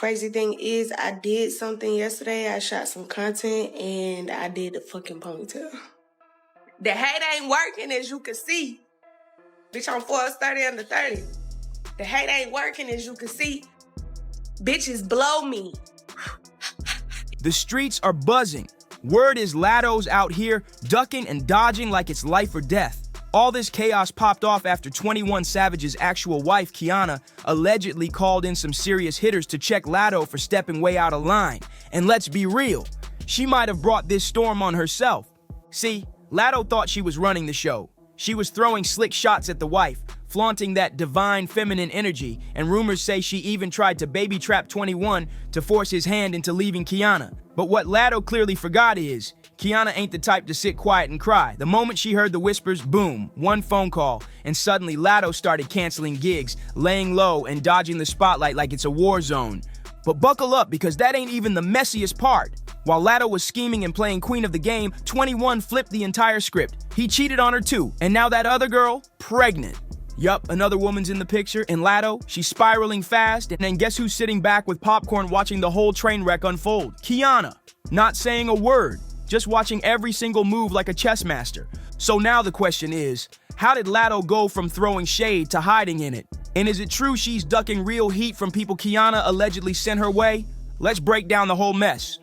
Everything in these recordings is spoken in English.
crazy thing is I did something yesterday. I shot some content and I did the fucking ponytail. The hate ain't working, as you can see. Bitch, I'm 430 under 30. The hate ain't working, as you can see. Bitches blow me. The streets are buzzing. Word is Latto's out here ducking and dodging like it's life or death. All this chaos popped off after 21 Savage's actual wife, Kiana, allegedly called in some serious hitters to check Latto for stepping way out of line. And let's be real, she might have brought this storm on herself. See, Latto thought she was running the show. She was throwing slick shots at the wife, flaunting that divine feminine energy, and rumors say she even tried to baby trap 21 to force his hand into leaving Kiana. But what Latto clearly forgot is, Kiana ain't the type to sit quiet and cry. The moment she heard the whispers, boom, one phone call, and suddenly Latto started canceling gigs, laying low and dodging the spotlight like it's a war zone. But buckle up, because that ain't even the messiest part. While Latto was scheming and playing queen of the game, 21 flipped the entire script. He cheated on her too, and now that other girl, pregnant. Yup, another woman's in the picture, and Latto, she's spiraling fast, and then guess who's sitting back with popcorn watching the whole train wreck unfold? Kiana. Not saying a word, just watching every single move like a chess master. So now the question is, how did Latto go from throwing shade to hiding in it? And is it true she's ducking real heat from people Kiana allegedly sent her way? Let's break down the whole mess.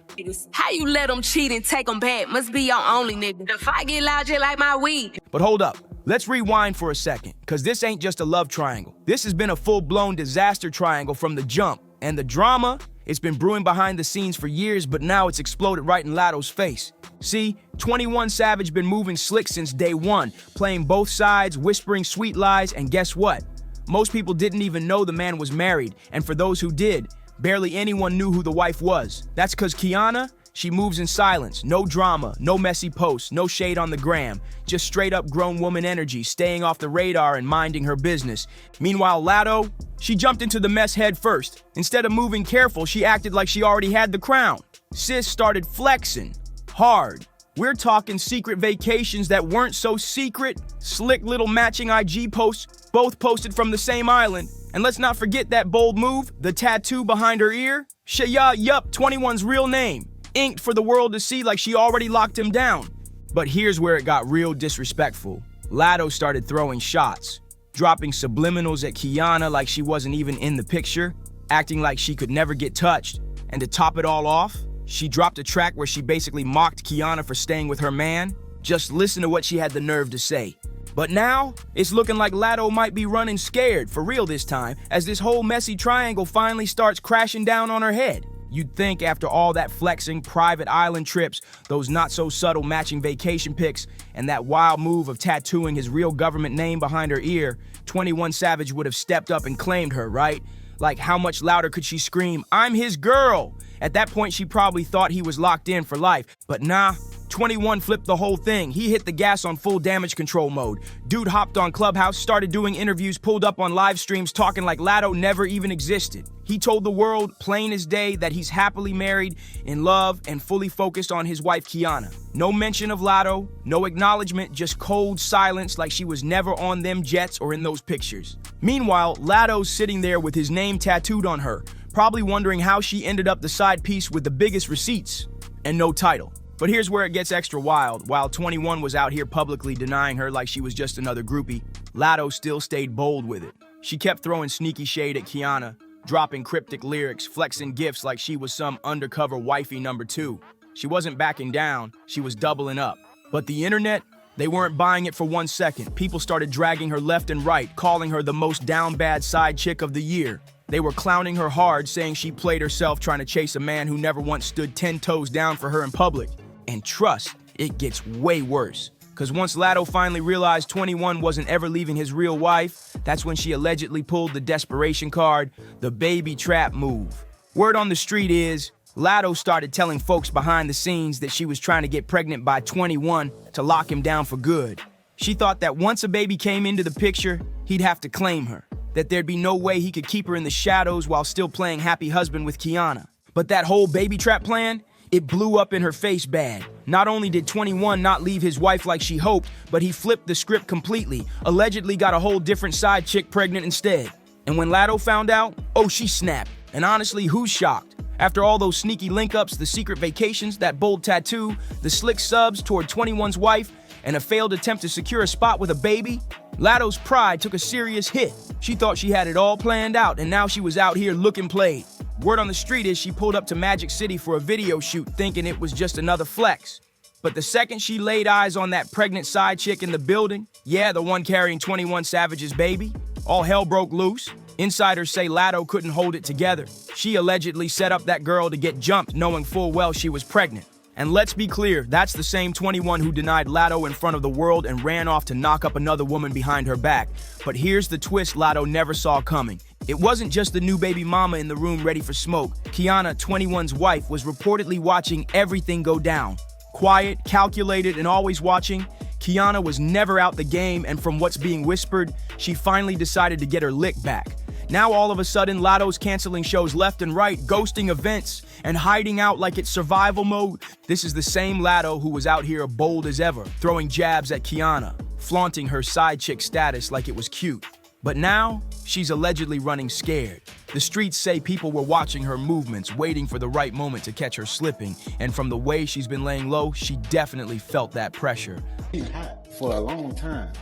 How you let them cheat and take them back? Must be your only nigga. The fight get loud just like my weed. But hold up. Let's rewind for a second, because this ain't just a love triangle. This has been a full-blown disaster triangle from the jump. And the drama, it's been brewing behind the scenes for years, but now it's exploded right in Latto's face. See, 21 Savage been moving slick since day one, playing both sides, whispering sweet lies, and guess what? Most people didn't even know the man was married, and for those who did, barely anyone knew who the wife was. That's because Kiana, she moves in silence, no drama, no messy posts, no shade on the gram, just straight up grown woman energy, staying off the radar and minding her business. Meanwhile, Latto, she jumped into the mess head first. Instead of moving careful, she acted like she already had the crown. Sis started flexing, hard. We're talking secret vacations that weren't so secret, slick little matching IG posts, both posted from the same island. And let's not forget that bold move, the tattoo behind her ear. Yup, 21's real name. Inked for the world to see like she already locked him down. But here's where it got real disrespectful. Latto started throwing shots, dropping subliminals at Kiana like she wasn't even in the picture, acting like she could never get touched. And to top it all off, she dropped a track where she basically mocked Kiana for staying with her man. Just listen to what she had the nerve to say. But now, it's looking like Latto might be running scared, for real this time, as this whole messy triangle finally starts crashing down on her head. You'd think after all that flexing, private island trips, those not-so-subtle matching vacation pics, and that wild move of tattooing his real government name behind her ear, 21 Savage would have stepped up and claimed her, right? Like, how much louder could she scream, "I'm his girl"? At that point, she probably thought he was locked in for life. But nah, 21 flipped the whole thing. He hit the gas on full damage control mode. Dude hopped on Clubhouse, started doing interviews, pulled up on live streams, talking like Latto never even existed. He told the world, plain as day, that he's happily married, in love, and fully focused on his wife, Kiana. No mention of Latto, no acknowledgement, just cold silence like she was never on them jets or in those pictures. Meanwhile, Latto's sitting there with his name tattooed on her, probably wondering how she ended up the side piece with the biggest receipts and no title. But here's where it gets extra wild. While 21 was out here publicly denying her like she was just another groupie, Latto still stayed bold with it. She kept throwing sneaky shade at Kiana, dropping cryptic lyrics, flexing gifts like she was some undercover wifey number 2. She wasn't backing down, she was doubling up. But the internet, they weren't buying it for 1 second. People started dragging her left and right, calling her the most down bad side chick of the year. They were clowning her hard, saying she played herself trying to chase a man who never once stood 10 toes down for her in public. And trust, it gets way worse. Because once Latto finally realized 21 wasn't ever leaving his real wife, that's when she allegedly pulled the Desperation card, the baby trap move. Word on the street is, Latto started telling folks behind the scenes that she was trying to get pregnant by 21 to lock him down for good. She thought that once a baby came into the picture, he'd have to claim her, that there'd be no way he could keep her in the shadows while still playing happy husband with Kiana. But that whole baby trap plan, it blew up in her face bad. Not only did 21 not leave his wife like she hoped, but he flipped the script completely, allegedly got a whole different side chick pregnant instead. And when Latto found out, oh, she snapped. And honestly, who's shocked? After all those sneaky link-ups, the secret vacations, that bold tattoo, the slick subs toward 21's wife, and a failed attempt to secure a spot with a baby, Latto's pride took a serious hit. She thought she had it all planned out, and now she was out here looking played. Word on the street is she pulled up to Magic City for a video shoot thinking it was just another flex. But the second she laid eyes on that pregnant side chick in the building, yeah, the one carrying 21 Savage's baby, all hell broke loose. Insiders say Latto couldn't hold it together. She allegedly set up that girl to get jumped knowing full well she was pregnant. And let's be clear, that's the same 21 who denied Latto in front of the world and ran off to knock up another woman behind her back. But here's the twist Latto never saw coming. It wasn't just the new baby mama in the room ready for smoke. Kiana, 21's wife, was reportedly watching everything go down. Quiet, calculated, and always watching, Kiana was never out the game, and from what's being whispered, she finally decided to get her lick back. Now all of a sudden, Latto's canceling shows left and right, ghosting events, and hiding out like it's survival mode. This is the same Latto who was out here bold as ever, throwing jabs at Kiana, flaunting her side chick status like it was cute. But now, she's allegedly running scared. The streets say people were watching her movements, waiting for the right moment to catch her slipping, and from the way she's been laying low, she definitely felt that pressure. Been hot for a long time.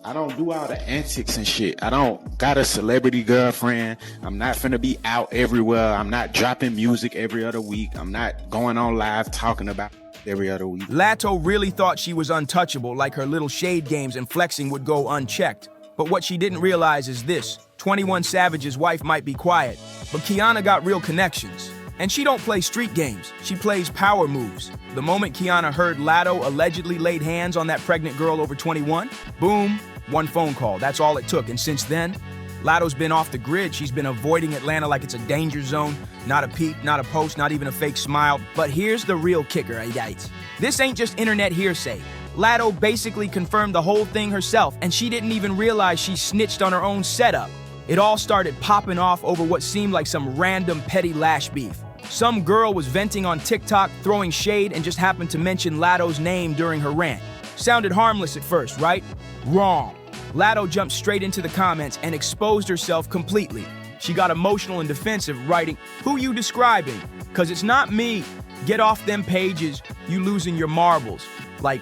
I don't do all the antics and shit. I don't got a celebrity girlfriend. I'm not finna be out everywhere. I'm not dropping music every other week. I'm not going on live talking about every other week. Latto really thought she was untouchable, like her little shade games and flexing would go unchecked. But what she didn't realize is this: 21 Savage's wife might be quiet, but Kiana got real connections. And she don't play street games, she plays power moves. The moment Kiana heard Latto allegedly laid hands on that pregnant girl over 21, boom, one phone call, that's all it took. And since then, Latto's been off the grid. She's been avoiding Atlanta like it's a danger zone. Not a peep, not a post, not even a fake smile. But here's the real kicker, guys. This ain't just internet hearsay. Latto basically confirmed the whole thing herself, and she didn't even realize she snitched on her own setup. It all started popping off over what seemed like some random petty lash beef. Some girl was venting on TikTok, throwing shade, and just happened to mention Latto's name during her rant. Sounded harmless at first, right? Wrong. Latto jumped straight into the comments and exposed herself completely. She got emotional and defensive, writing, "Who you describing? 'Cause it's not me. Get off them pages, you losing your marbles." Like,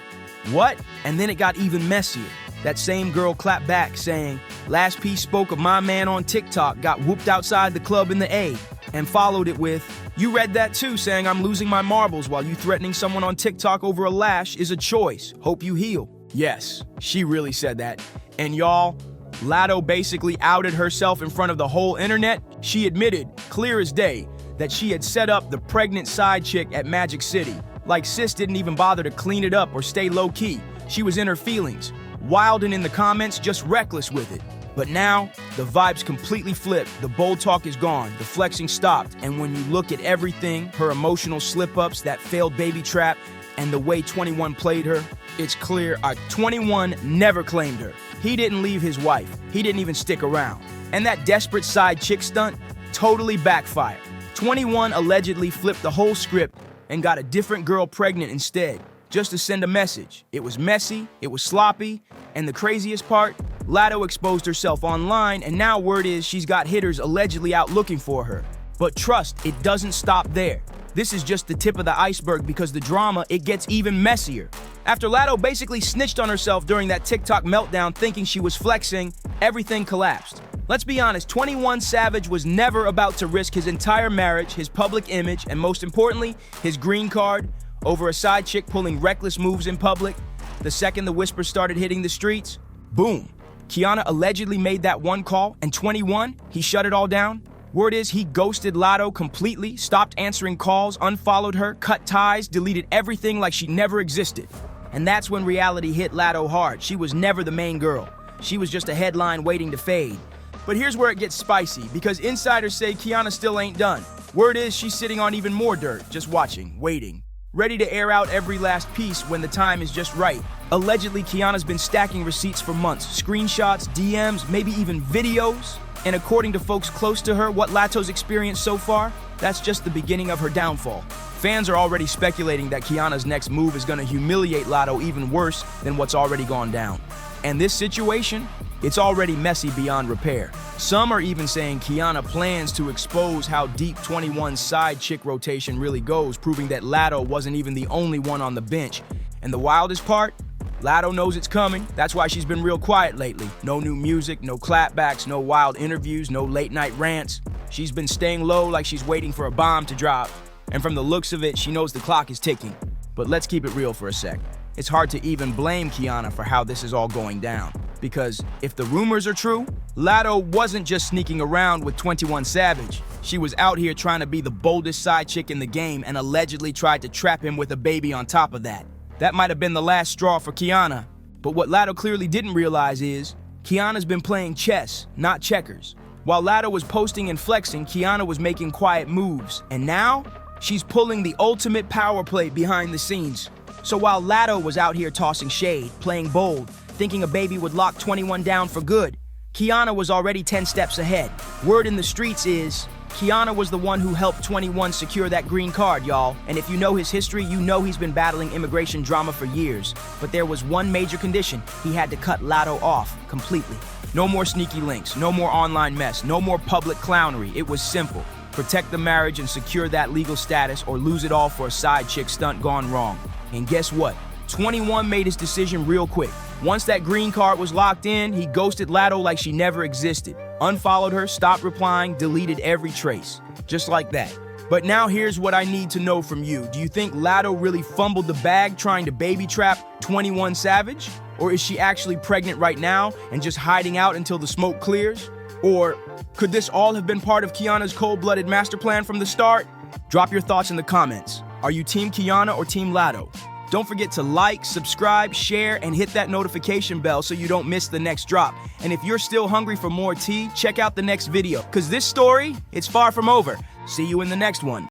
what? And then it got even messier. That same girl clapped back saying, "Last piece spoke of my man on TikTok, got whooped outside the club in the A," and followed it with, "You read that too, saying I'm losing my marbles while you threatening someone on TikTok over a lash is a choice. Hope you heal." Yes, she really said that. And y'all, Latto basically outed herself in front of the whole internet. She admitted, clear as day, that she had set up the pregnant side chick at Magic City. Like sis didn't even bother to clean it up or stay low-key. She was in her feelings, wild and in the comments, just reckless with it. But now, the vibes completely flipped. The bold talk is gone, the flexing stopped, and when you look at everything, her emotional slip-ups, that failed baby trap, and the way 21 played her, it's clear 21 never claimed her. He didn't leave his wife. He didn't even stick around. And that desperate side chick stunt totally backfired. 21 allegedly flipped the whole script and got a different girl pregnant instead, just to send a message. It was messy, it was sloppy, and the craziest part, Latto exposed herself online, and now word is she's got hitters allegedly out looking for her. But trust, it doesn't stop there. This is just the tip of the iceberg, because the drama, it gets even messier. After Latto basically snitched on herself during that TikTok meltdown thinking she was flexing, everything collapsed. Let's be honest, 21 Savage was never about to risk his entire marriage, his public image, and most importantly, his green card, over a side chick pulling reckless moves in public. The second the whispers started hitting the streets, boom. Kiana allegedly made that one call, and 21, he shut it all down. Word is he ghosted Latto completely, stopped answering calls, unfollowed her, cut ties, deleted everything like she never existed. And that's when reality hit Latto hard. She was never the main girl. She was just a headline waiting to fade. But here's where it gets spicy, because insiders say Kiana still ain't done. Word is she's sitting on even more dirt, just watching, waiting, ready to air out every last piece when the time is just right. Allegedly, Kiana's been stacking receipts for months, screenshots, DMs, maybe even videos. And according to folks close to her, what Latto's experienced so far, that's just the beginning of her downfall. Fans are already speculating that Kiana's next move is gonna humiliate Latto even worse than what's already gone down. And this situation, it's already messy beyond repair. Some are even saying Kiana plans to expose how deep 21's side chick rotation really goes, proving that Latto wasn't even the only one on the bench. And the wildest part? Latto knows it's coming. That's why she's been real quiet lately. No new music, no clapbacks, no wild interviews, no late night rants. She's been staying low like she's waiting for a bomb to drop. And from the looks of it, she knows the clock is ticking. But let's keep it real for a sec. It's hard to even blame Kiana for how this is all going down. Because if the rumors are true, Latto wasn't just sneaking around with 21 Savage. She was out here trying to be the boldest side chick in the game and allegedly tried to trap him with a baby on top of that. That might have been the last straw for Kiana. But what Latto clearly didn't realize is, Kiana's been playing chess, not checkers. While Latto was posting and flexing, Kiana was making quiet moves. And now, she's pulling the ultimate power play behind the scenes. So while Latto was out here tossing shade, playing bold, thinking a baby would lock 21 down for good, Kiana was already 10 steps ahead. Word in the streets is, Kiana was the one who helped 21 secure that green card, y'all. And if you know his history, you know he's been battling immigration drama for years. But there was one major condition: he had to cut Latto off completely. No more sneaky links, no more online mess, no more public clownery. It was simple. Protect the marriage and secure that legal status, or lose it all for a side chick stunt gone wrong. And guess what? 21 made his decision real quick. Once that green card was locked in, he ghosted Latto like she never existed. Unfollowed her, stopped replying, deleted every trace. Just like that. But now here's what I need to know from you. Do you think Latto really fumbled the bag trying to baby trap 21 Savage? Or is she actually pregnant right now and just hiding out until the smoke clears? Or could this all have been part of Kiana's cold-blooded master plan from the start? Drop your thoughts in the comments. Are you Team Kiana or Team Latto? Don't forget to like, subscribe, share, and hit that notification bell so you don't miss the next drop. And if you're still hungry for more tea, check out the next video, because this story, it's far from over. See you in the next one.